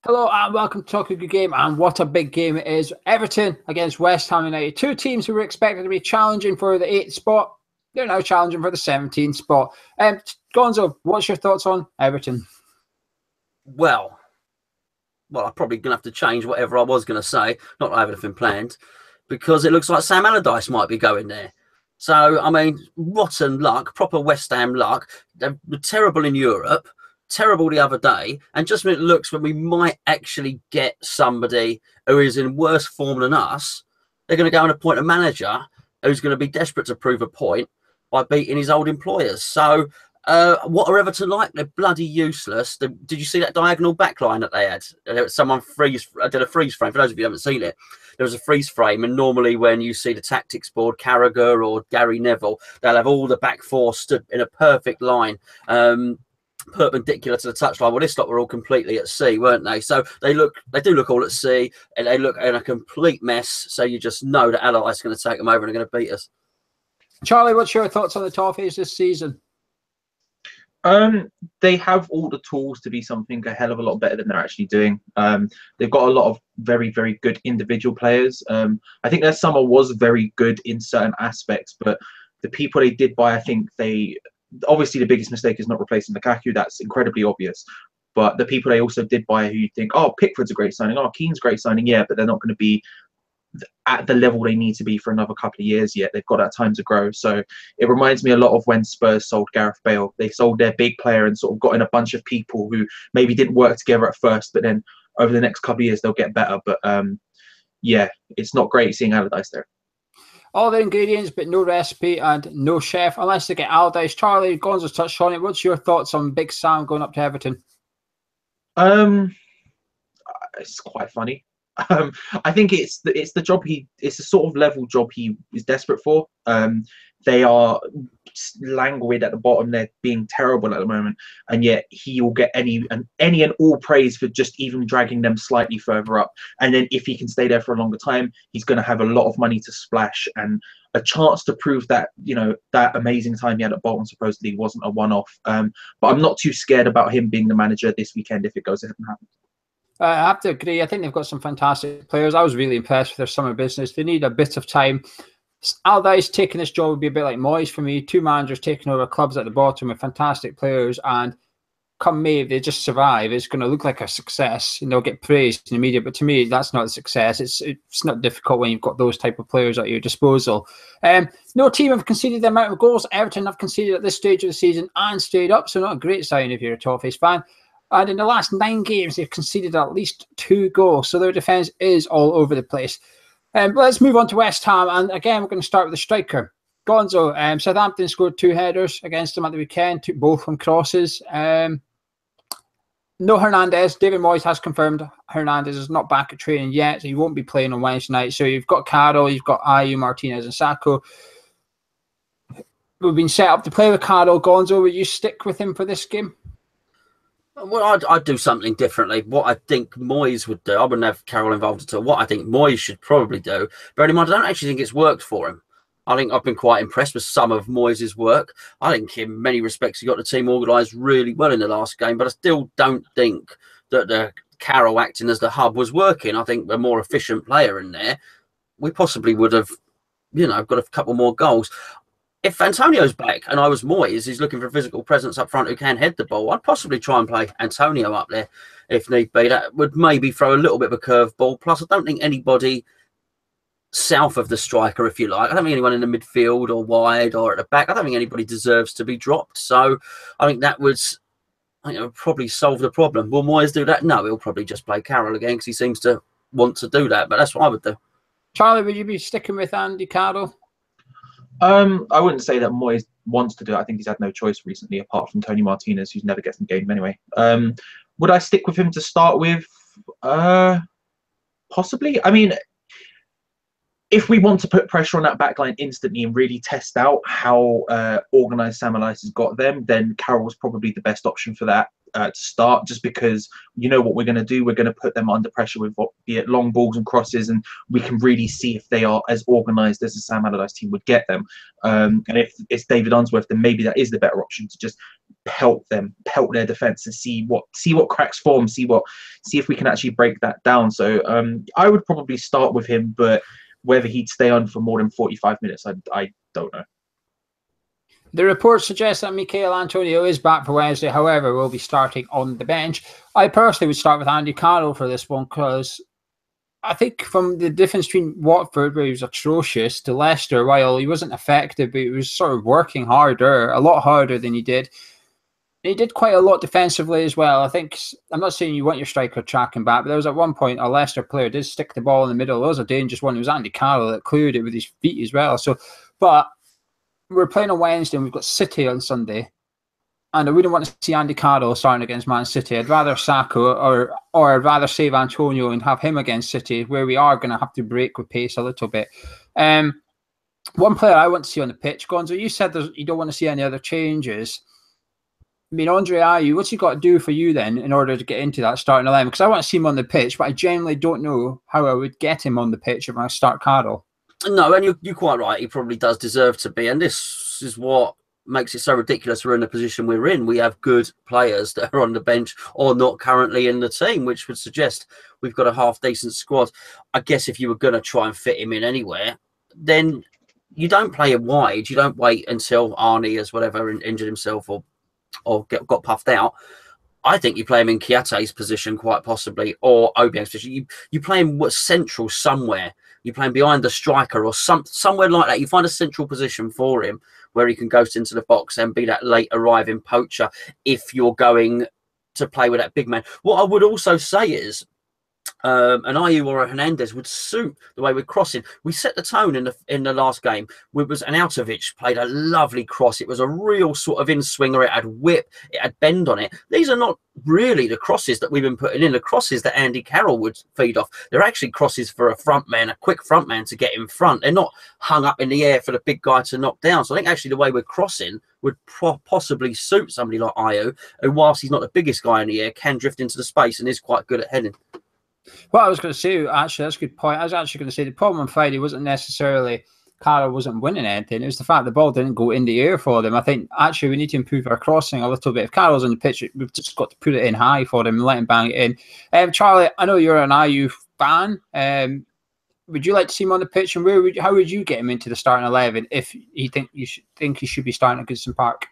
Hello and welcome to Talk a Good Game, and what a big game it is. Everton against West Ham United. Two teams who were expected to be challenging for the 8th spot. They're now challenging for the 17th spot. Gonzo, what's your thoughts on Everton? Well, I'm probably going to have to change whatever I was going to say. Not that I have anything planned, because it looks like Sam Allardyce might be going there. So, I mean, rotten luck, proper West Ham luck. They were terrible in Europe, terrible the other day. And just when it looks when we might actually get somebody who is in worse form than us, they're going to go and appoint a manager who's going to be desperate to prove a point by beating his old employers. So, what are Everton like? They're bloody useless. Did you see that diagonal backline that they had? Someone did a freeze frame. For those of you who haven't seen it, there was a freeze frame, and normally when you see the tactics board, Carragher or Gary Neville, they'll have all the back four stood in a perfect line, perpendicular to the touchline. Well, this lot were all completely at sea, weren't they? So they do look all at sea, and they look in a complete mess. So you just know that Allardyce is going to take them over and are going to beat us. Charlie, what's your thoughts on the Toffees this season? They have all the tools to be something a hell of a lot better than they're actually doing. They've got a lot of very, very good individual players. I think their summer was very good in certain aspects, but the people they did buy, I think obviously the biggest mistake is not replacing Lukaku. That's incredibly obvious. But the people they also did buy, who you think, oh, Pickford's a great signing, oh, Keane's a great signing, yeah, but they're not going to be at the level they need to be for another couple of years yet. They've got that time to grow. So it reminds me a lot of when Spurs sold Gareth Bale. They sold their big player and sort of got in a bunch of people who maybe didn't work together at first, but then over the next couple of years they'll get better. But yeah, it's not great seeing Allardyce there. All the ingredients, but no recipe and no chef, unless they get Allardyce. Charlie, Gonzo's touched on it. What's your thoughts on Big Sam going up to Everton? It's quite funny. I think it's the job it's the sort of level job he is desperate for. They are languid at the bottom. They're being terrible at the moment, and yet he will get any and all praise for just even dragging them slightly further up. And then if he can stay there for a longer time, he's going to have a lot of money to splash and a chance to prove that, you know, that amazing time he had at Bolton supposedly wasn't a one-off. But I'm not too scared about him being the manager this weekend if it goes ahead and happens. I have to agree. I think they've got some fantastic players. I was really impressed with their summer business. They need a bit of time. Allardyce taking this job would be a bit like Moyes for me. Two managers taking over clubs at the bottom with fantastic players, and come May, if they just survive, it's going to look like a success, and they'll get praised in the media. But to me, that's not a success. It's not difficult when you've got those type of players at your disposal. No team have conceded the amount of goals Everton have conceded at this stage of the season and stayed up, so not a great sign if you're a Toffees fan. And in the last 9 games, they've conceded at least 2 goals. So their defence is all over the place. But let's move on to West Ham. And again, we're going to start with the striker. Gonzo, Southampton scored 2 headers against them at the weekend, took both from crosses. No Hernandez. David Moyes has confirmed Hernandez is not back at training yet, so he won't be playing on Wednesday night. So you've got Carroll, you've got Ayew, Martinez and Sacco. We've been set up to play with Carroll. Gonzo, will you stick with him for this game? Well, I'd do something differently. What I think Moyes would do, I wouldn't have Carroll involved at all. What I think Moyes should probably do, bearing in mind, I don't actually think it's worked for him. I think I've been quite impressed with some of Moyes' work. I think in many respects he got the team organised really well in the last game, but I still don't think that the Carroll acting as the hub was working. I think a more efficient player in there, we possibly would have, you know, got a couple more goals. If Antonio's back and I was Moyes, he's looking for a physical presence up front who can head the ball, I'd possibly try and play Antonio up there if need be. That would maybe throw a little bit of a curveball. Plus, I don't think anybody south of the striker, if you like, I don't think anyone in the midfield or wide or at the back, I don't think anybody deserves to be dropped. So I think that would, probably solve the problem. Will Moyes do that? No, he'll probably just play Carroll again because he seems to want to do that. But that's what I would do. Charlie, would you be sticking with Andy Carroll? I wouldn't say that Moyes wants to do it. I think he's had no choice recently, apart from Tony Martinez, who's never gets in the game anyway. Would I stick with him to start with? Possibly. I mean, if we want to put pressure on that backline instantly and really test out how organised Sam Allardyce has got them, then Carroll's probably the best option for that to start, just because you know what we're going to do. We're going to put them under pressure with be it long balls and crosses, and we can really see if they are as organised as the Sam Allardyce team would get them. And if it's David Unsworth, then maybe that is the better option, to just pelt their defense, and see what cracks form, see if we can actually break that down. So I would probably start with him, but whether he'd stay on for more than 45 minutes, I don't know. The report suggests that Mikel Antonio is back for Wednesday, however, will be starting on the bench. I personally would start with Andy Carroll for this one, because I think from the difference between Watford, where he was atrocious, to Leicester, while he wasn't effective, but he was sort of working harder, a lot harder than he did. He did quite a lot defensively as well. I think, I'm not saying you want your striker tracking back, but there was at one point a Leicester player did stick the ball in the middle. It was a dangerous one. It was Andy Carroll that cleared it with his feet as well. So, but we're playing on Wednesday and we've got City on Sunday. And I wouldn't want to see Andy Carroll starting against Man City. I'd rather Saka or I'd rather save Antonio and have him against City, where we are going to have to break with pace a little bit. One player I want to see on the pitch, Gonzo, you said you don't want to see any other changes. I mean, Andre Ayew, what's he got to do for you then in order to get into that starting 11? Because I want to see him on the pitch, but I genuinely don't know how I would get him on the pitch if I start Carroll. No, and you're quite right. He probably does deserve to be. And this is what makes it so ridiculous we're in the position we're in. We have good players that are on the bench or not currently in the team, which would suggest we've got a half-decent squad. I guess if you were going to try and fit him in anywhere, then you don't play him wide. You don't wait until Arnie has whatever injured himself or got puffed out. I think you play him in Kiate's position quite possibly, or Obiang's position. You play him central somewhere. You play him behind the striker or somewhere like that. You find a central position for him where he can go into the box and be that late arriving poacher if you're going to play with that big man. What I would also say is an Ayew or a Hernandez would suit the way we're crossing. We set the tone in the last game. It was Arnautovic played a lovely cross. It was a real sort of in-swinger. It had whip. It had bend on it. These are not really the crosses that we've been putting in. The crosses that Andy Carroll would feed off. They're actually crosses for a front man, a quick front man to get in front. They're not hung up in the air for the big guy to knock down. So I think actually the way we're crossing would possibly suit somebody like Ayew, who whilst he's not the biggest guy in the air, can drift into the space and is quite good at heading. What I was going to say, actually, that's a good point. I was actually going to say the problem on Friday wasn't necessarily Carroll wasn't winning anything. It was the fact the ball didn't go in the air for them. I think actually we need to improve our crossing a little bit. If Carroll's on the pitch, we've just got to put it in high for him and let him bang it in. Charlie, I know you're an Ayew fan. Would you like to see him on the pitch, and how would you get him into the starting 11 if you think he should be starting at Goodison Park?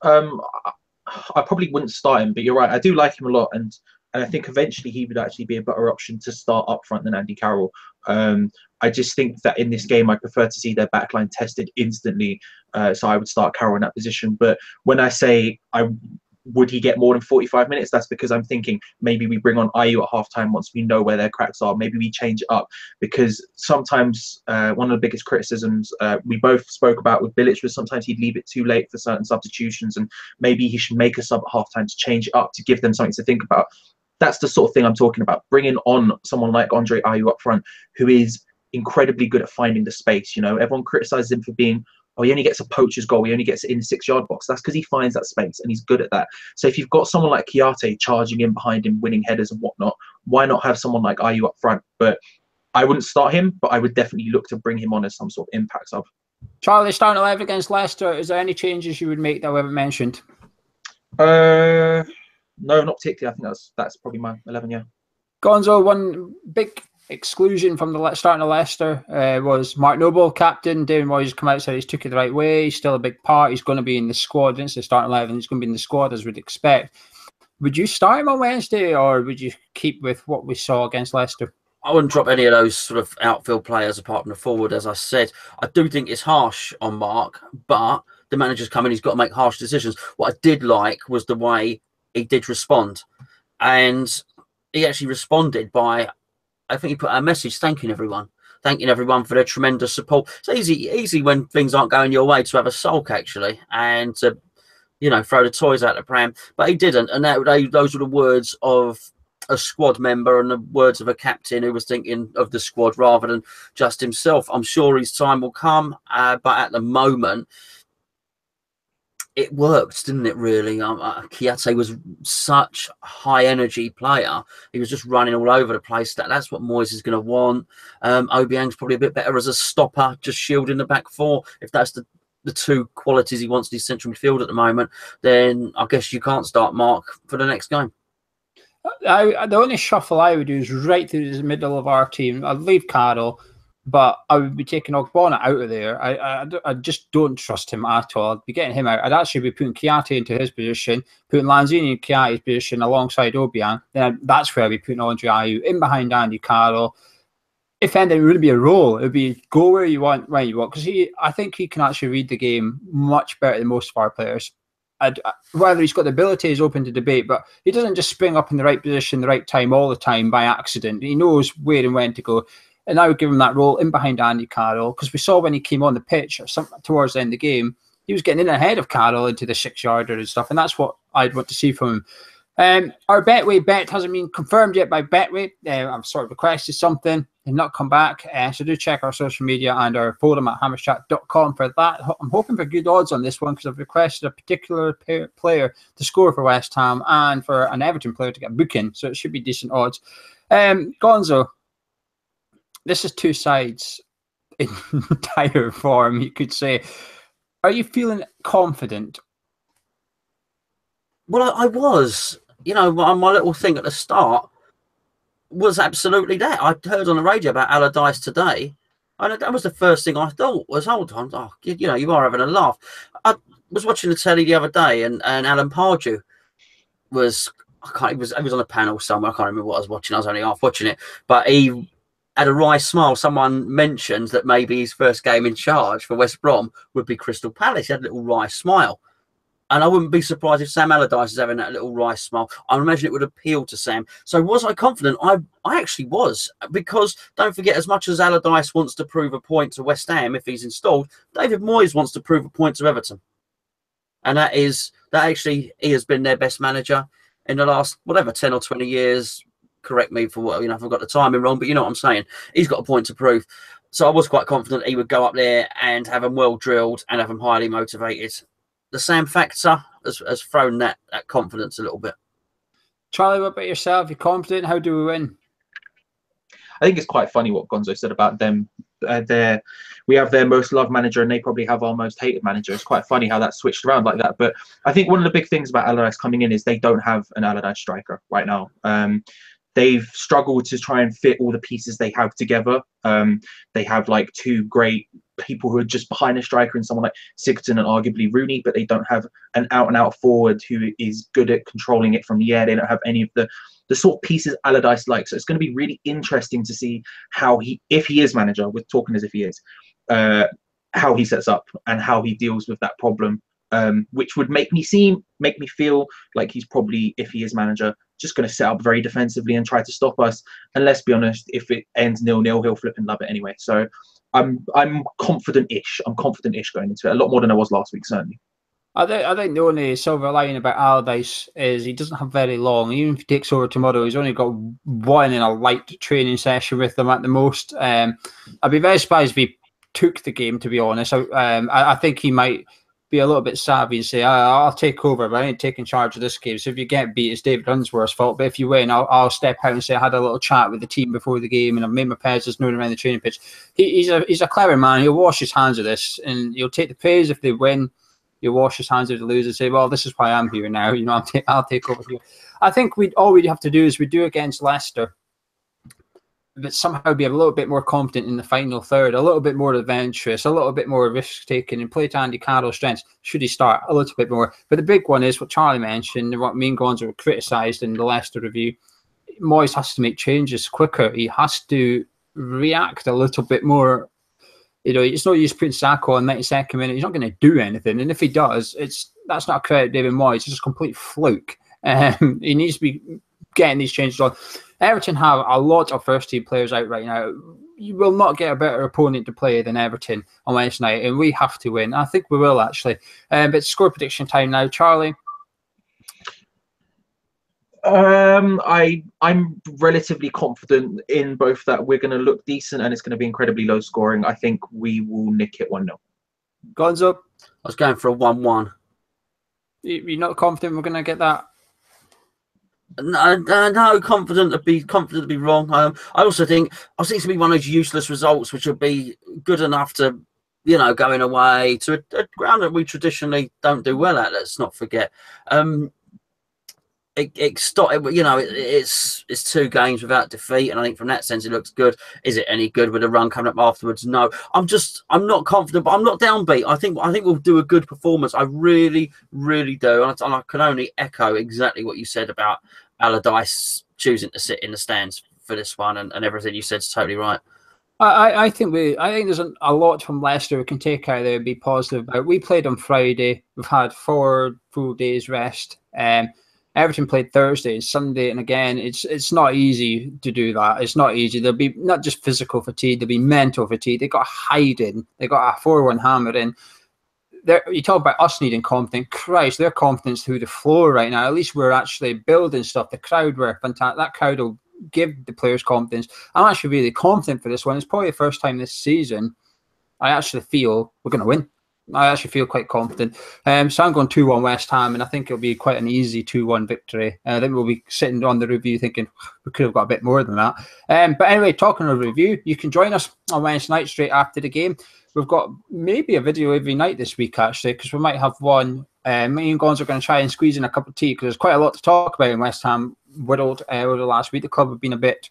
I probably wouldn't start him, but you're right. I do like him a lot, and I think eventually he would actually be a better option to start up front than Andy Carroll. I just think that in this game, I prefer to see their backline tested instantly. So I would start Carroll in that position. But when I say would he get more than 45 minutes, that's because I'm thinking maybe we bring on Ayew at halftime once we know where their cracks are. Maybe we change it up, because sometimes one of the biggest criticisms we both spoke about with Bilic was sometimes he'd leave it too late for certain substitutions, and maybe he should make a sub at halftime to change it up, to give them something to think about. That's the sort of thing I'm talking about. Bringing on someone like Andre Ayew up front, who is incredibly good at finding the space. You know, everyone criticizes him for being, he only gets a poacher's goal. He only gets it in the 6-yard box. That's because he finds that space and he's good at that. So if you've got someone like Kiate charging in behind him, winning headers and whatnot, why not have someone like Ayew up front? But I wouldn't start him, but I would definitely look to bring him on as some sort of impact sub. Charlie, starting 11 against Leicester, is there any changes you would make that we haven't mentioned? No, not particularly. I think that's probably my 11, yeah. Gonzo, one big exclusion from the starting of Leicester was Mark Noble, captain. David Moyes come out and said he's took it the right way. He's still a big part. He's going to be in the squad. It's the starting 11. He's going to be in the squad as we'd expect. Would you start him on Wednesday, or would you keep with what we saw against Leicester? I wouldn't drop any of those sort of outfield players apart from the forward, as I said. I do think it's harsh on Mark, but the manager's come in. He's got to make harsh decisions. What I did like was the way he did respond, and he actually responded by, I think he put a message thanking everyone for their tremendous support. It's easy when things aren't going your way to have a sulk, actually, and to, throw the toys out the pram, but he didn't. And those were the words of a squad member and the words of a captain who was thinking of the squad rather than just himself. I'm sure his time will come, but at the moment, it worked, didn't it, really? Kiate was such a high-energy player. He was just running all over the place. That's what Moyes is going to want. Obiang's probably a bit better as a stopper, just shielding the back four, if that's the two qualities he wants in his central midfield at the moment, then I guess you can't start Mark for the next game. The only shuffle I would do is right through the middle of our team. I'd leave Carroll, but I would be taking Ogbonna out of there. I just don't trust him at all. I'd be getting him out. I'd actually be putting Chiati into his position, putting Lanzini in Chiati's position alongside Obiang. Then that's where I'd be putting Andre Ayew in behind Andy Carroll. If anything, it wouldn't be a role. It would be go where you want, when you want. Because I think he can actually read the game much better than most of our players. Whether he's got the ability is open to debate, but he doesn't just spring up in the right position, the right time all the time by accident. He knows where and when to go. And I would give him that role in behind Andy Carroll, because we saw when he came on the pitch or towards the end of the game, he was getting in ahead of Carroll into the 6-yarder and stuff, and that's what I'd want to see from him. Our Betway bet hasn't been confirmed yet by Betway. I've sort of requested something and not come back. So do check our social media and our forum at hammerschat.com for that. I'm hoping for good odds on this one because I've requested a particular player to score for West Ham and for an Everton player to get booking. So it should be decent odds. Gonzo, this is two sides in dire form, you could say. Are you feeling confident? Well, I was. You know, my little thing at the start was absolutely that. I heard on the radio about Allardyce today, and that was the first thing I thought was, hold on, you know, you are having a laugh. I was watching the telly the other day, and Alan Pardew was, he was on a panel somewhere. I can't remember what I was watching. I was only half watching it, but he had a wry smile. Someone mentioned that maybe his first game in charge for West Brom would be Crystal Palace. He had a little wry smile. And I wouldn't be surprised if Sam Allardyce is having that little wry smile. I imagine it would appeal to Sam. So was I confident? I actually was, because don't forget, as much as Allardyce wants to prove a point to West Ham if he's installed, David Moyes wants to prove a point to Everton. And that actually, he has been their best manager in the last, 10 or 20 years. Correct me for what, if I've got the timing wrong, but you know what I'm saying. He's got a point to prove. So I was quite confident he would go up there and have them well drilled and have them highly motivated. The Sam factor has thrown that confidence a little bit. Charlie, what about yourself? You confident? How do we win? I think it's quite funny what Gonzo said about them. We have their most loved manager and they probably have our most hated manager. It's quite funny how that switched around like that. But I think one of the big things about Allardyce coming in is they don't have an Allardyce striker right now. They've struggled to try and fit all the pieces they have together. They have like two great people who are just behind a striker and someone like Sigurdsson and arguably Rooney, but they don't have an out-and-out forward who is good at controlling it from the air. They don't have any of the sort of pieces Allardyce likes. So it's going to be really interesting to see how if he is manager, we're talking as if he is, how he sets up and how he deals with that problem, which would make me feel like he's probably, if he is manager, just going to set up very defensively and try to stop us. And let's be honest, if it ends 0-0, he'll flip and love it anyway. So I'm confident-ish. I'm confident-ish going into it. A lot more than I was last week, certainly. I think the only silver lining about Allardyce is he doesn't have very long. Even if he takes over tomorrow, he's only got one in a light training session with them at the most. I'd be very surprised if he took the game, to be honest. I think he might be a little bit savvy and say, I'll take over, but I ain't taking charge of this game. So if you get beat, it's David Unsworth's fault. But if you win, I'll step out and say I had a little chat with the team before the game and I've made my presence known around the training pitch. He's a clever man. He'll wash his hands of this and he'll take the praise if they win. He'll wash his hands if they lose and say, well, this is why I'm here now. You know, I'll take over here. I think all we'd have to do is we do against Leicester, but somehow be a little bit more confident in the final third, a little bit more adventurous, a little bit more risk-taking, and play to Andy Carroll's strengths. Should he start a little bit more? But the big one is what Charlie mentioned, and what me and Gonzo criticised in the Leicester review. Moyes has to make changes quicker. He has to react a little bit more. You know, it's no use putting Saka on 92nd minute. He's not going to do anything. And if he does, that's not a credit to David Moyes. It's just a complete fluke. He needs to be getting these changes on. Everton have a lot of first-team players out right now. You will not get a better opponent to play than Everton on Wednesday night, and we have to win. I think we will, actually. But score prediction time now. Charlie? I'm relatively confident in both that we're going to look decent and it's going to be incredibly low scoring. I think we will nick it 1-0. Gonzo? I was going for a 1-1. You're not confident we're going to get that? No, confident to be wrong. I also think it's going to be one of those useless results which will be good enough to you know, going away to a ground that we traditionally don't do well at. Let's not forget. It stopped. You know, it's 2 games without defeat, and I think from that sense it looks good. Is it any good with a run coming up afterwards? No. I'm not confident, but I'm not downbeat. I think we'll do a good performance. I really, really do, and I can only echo exactly what you said about Allardyce choosing to sit in the stands for this one, and everything you said is totally right. I think there's a lot from Leicester we can take out there and be positive about. We played on Friday. We've had 4 full days rest. Everton played Thursday, Sunday, and again, it's not easy to do that. It's not easy. There'll be not just physical fatigue, there'll be mental fatigue. They got hiding. They got a 4-1 hammer in. You talk about us needing confidence. Christ, their confidence through the floor right now. At least we're actually building stuff. The crowd were fantastic. That crowd will give the players confidence. I'm actually really confident for this one. It's probably the first time this season I actually feel we're going to win. I actually feel quite confident. So I'm going 2-1 West Ham, and I think it'll be quite an easy 2-1 victory. I think we'll be sitting on the review thinking we could have got a bit more than that. But anyway, talking of review, you can join us on Wednesday night straight after the game. We've got maybe a video every night this week, actually, because we might have one. Me and Gonzo are going to try and squeeze in a cup of tea because there's quite a lot to talk about in West Ham World over the last week. The club have been a bit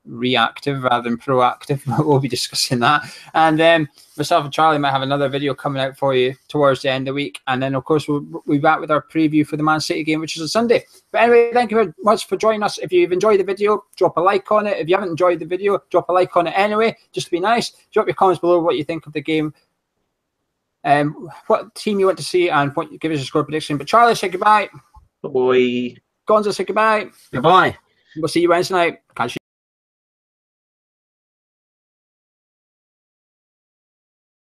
reactive rather than proactive. We'll be discussing that, and myself and Charlie might have another video coming out for you towards the end of the week, and then of course we'll be back with our preview for the Man City game, which is on Sunday. But anyway, thank you very much for joining us. If you've enjoyed the video, drop a like on it. If you haven't enjoyed the video, drop a like on it anyway, just to be nice. Drop your comments below what you think of the game, what team you want to see, and give us a score prediction. But Charlie, say goodbye. Bye. Gonzo, say goodbye. Goodbye. We'll see you Wednesday night. Catch you.